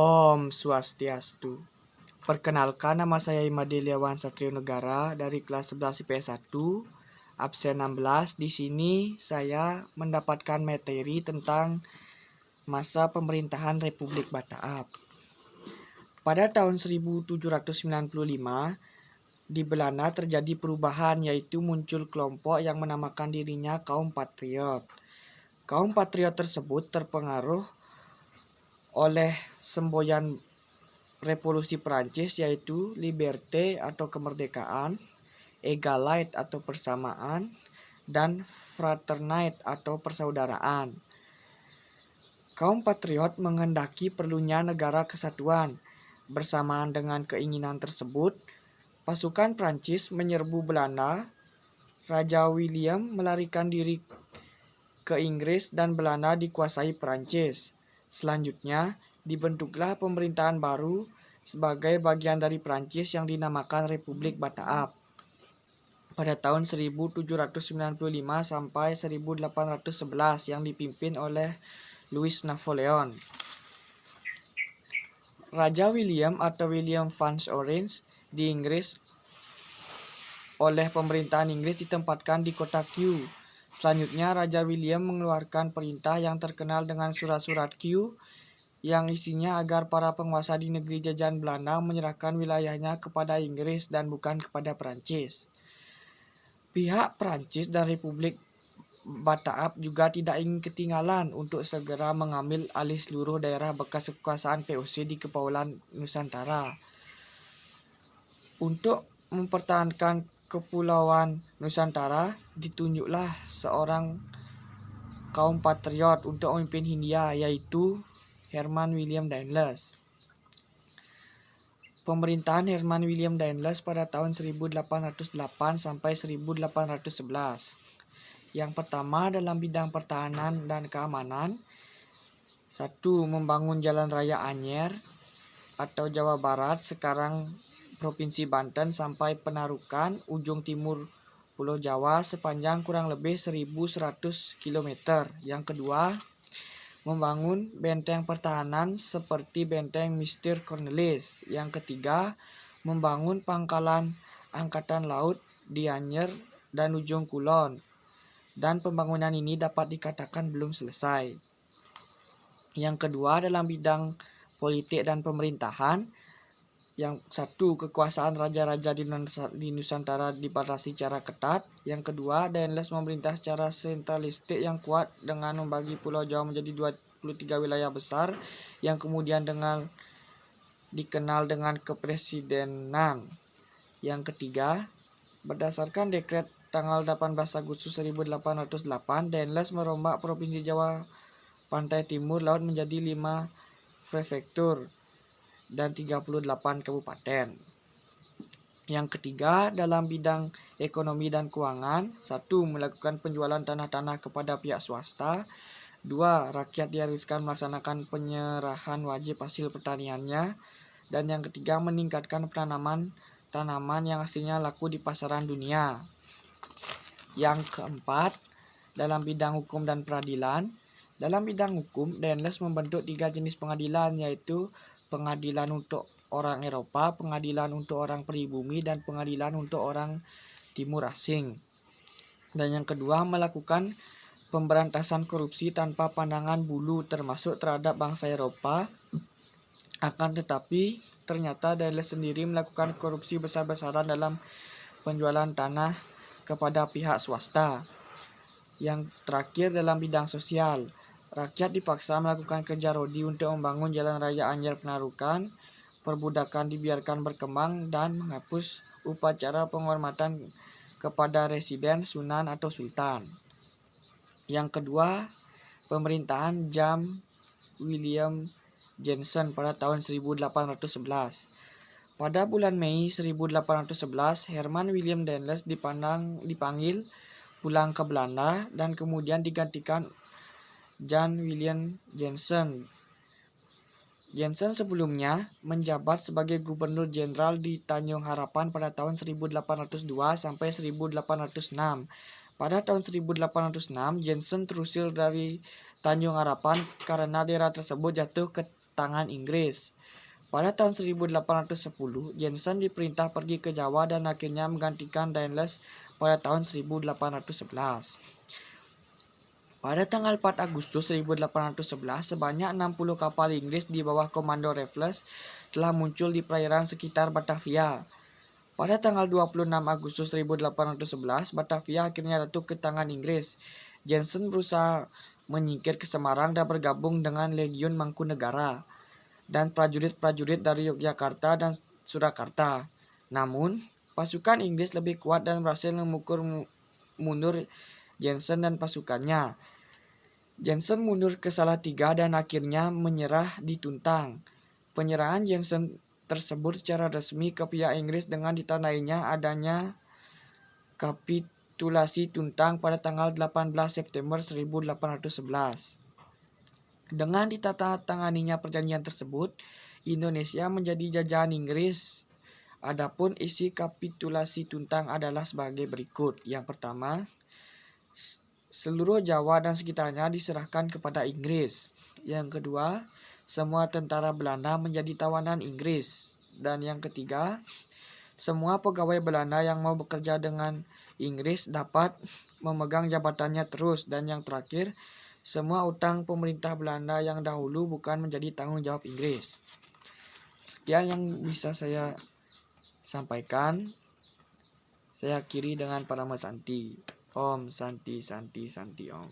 Om Swastiastu. Perkenalkan, nama saya Imadi Liawan Satrio Negara dari kelas 11 IPS 1, absen 16. Di sini saya mendapatkan materi tentang masa pemerintahan Republik Batak. Pada tahun 1795, di Belanda terjadi perubahan, yaitu muncul kelompok yang menamakan dirinya kaum patriot. Kaum patriot tersebut terpengaruh oleh semboyan revolusi Prancis, yaitu liberté atau kemerdekaan, égalité atau persamaan, dan fraternité atau persaudaraan. Kaum patriot menghendaki perlunya negara kesatuan. Bersamaan dengan keinginan tersebut, pasukan Prancis menyerbu Belanda. Raja William melarikan diri ke Inggris dan Belanda dikuasai Prancis. Selanjutnya, dibentuklah pemerintahan baru sebagai bagian dari Prancis yang dinamakan Republik Batak pada tahun 1795 sampai 1811 yang dipimpin oleh Louis Napoleon. Raja William atau William van Orange di Inggris oleh pemerintahan Inggris ditempatkan di kota Kew. Selanjutnya, Raja William mengeluarkan perintah yang terkenal dengan surat-surat Kew yang isinya agar para penguasa di negeri jajahan Belanda menyerahkan wilayahnya kepada Inggris dan bukan kepada Prancis. Pihak Prancis dan Republik Batak juga tidak ingin ketinggalan untuk segera mengambil alih seluruh daerah bekas kekuasaan VOC di Kepulauan Nusantara. Untuk mempertahankan Kepulauan Nusantara, ditunjuklah seorang kaum patriot untuk memimpin Hindia, yaitu Herman William Daniels. Pemerintahan Herman William Daniels pada tahun 1808 sampai 1811. Yang pertama, dalam bidang pertahanan dan keamanan. 1. Membangun Jalan Raya Anyer atau Jawa Barat, sekarang Provinsi Banten, sampai Penarukan, ujung timur Pulau Jawa, sepanjang kurang lebih 1.100 km. Yang kedua, membangun benteng pertahanan seperti benteng Mr. Cornelis. Yang ketiga, membangun pangkalan angkatan laut di Anyer dan ujung Kulon. Dan pembangunan ini dapat dikatakan belum selesai. Yang kedua, dalam bidang politik dan pemerintahan. Yang satu, kekuasaan raja-raja di Nusantara dibatasi secara ketat. Yang kedua, Daniels memerintah secara sentralistik yang kuat dengan membagi Pulau Jawa menjadi 23 wilayah besar yang kemudian dikenal dengan kepresidenan. Yang ketiga, berdasarkan dekret tanggal 18 Agustus 1808, Daniels merombak Provinsi Jawa Pantai Timur Laut menjadi 5 prefektur dan 38 kabupaten. Yang ketiga, dalam bidang ekonomi dan keuangan. 1. Melakukan penjualan tanah-tanah kepada pihak swasta. 2. Rakyat diharuskan melaksanakan penyerahan wajib hasil pertaniannya. Dan yang ketiga, meningkatkan penanaman tanaman yang hasilnya laku di pasaran dunia. Yang keempat, dalam bidang hukum dan peradilan. Dalam bidang hukum, Daniels membentuk 3 jenis pengadilan, yaitu pengadilan untuk orang Eropa, pengadilan untuk orang pribumi, dan pengadilan untuk orang timur asing. Dan yang kedua, melakukan pemberantasan korupsi tanpa pandangan bulu, termasuk terhadap bangsa Eropa. Akan tetapi, ternyata Daniels sendiri melakukan korupsi besar-besaran dalam penjualan tanah kepada pihak swasta. Yang terakhir, dalam bidang sosial. Rakyat dipaksa melakukan kerja rodi untuk membangun Jalan Raya Anyer Penarukan, perbudakan dibiarkan berkembang, dan menghapus upacara penghormatan kepada residen, sunan, atau sultan. Yang kedua, pemerintahan James William Jensen pada tahun 1811. Pada bulan Mei 1811, Herman William Daniels dipanggil pulang ke Belanda dan kemudian digantikan John William Jensen. Jensen sebelumnya menjabat sebagai Gubernur Jenderal di Tanjung Harapan pada tahun 1802 sampai 1806. Pada tahun 1806, Jensen terusir dari Tanjung Harapan karena daerah tersebut jatuh ke tangan Inggris. Pada tahun 1810, Jensen diperintah pergi ke Jawa dan akhirnya menggantikan Daendels pada tahun 1811. Pada tanggal 4 Agustus 1811, sebanyak 60 kapal Inggris di bawah komando Raffles telah muncul di perairan sekitar Batavia. Pada tanggal 26 Agustus 1811, Batavia akhirnya jatuh ke tangan Inggris. Jensen berusaha menyingkir ke Semarang dan bergabung dengan Legiun Mangkunegara dan prajurit-prajurit dari Yogyakarta dan Surakarta. Namun, pasukan Inggris lebih kuat dan berhasil memukul mundur Jensen dan pasukannya. Jensen mundur ke Salatiga dan akhirnya menyerah di Tuntang. Penyerahan Jensen tersebut secara resmi ke pihak Inggris dengan ditandainya adanya kapitulasi Tuntang pada tanggal 18 September 1811. Dengan ditandatanganinya perjanjian tersebut, Indonesia menjadi jajahan Inggris. Adapun isi kapitulasi Tuntang adalah sebagai berikut. Yang pertama, seluruh Jawa dan sekitarnya diserahkan kepada Inggris. Yang kedua, semua tentara Belanda menjadi tawanan Inggris. Dan yang ketiga, semua pegawai Belanda yang mau bekerja dengan Inggris dapat memegang jabatannya terus. Dan yang terakhir, semua utang pemerintah Belanda yang dahulu bukan menjadi tanggung jawab Inggris. Sekian yang bisa saya sampaikan. Saya akhiri dengan Parama Santi. Om Santi Santi Santi Om.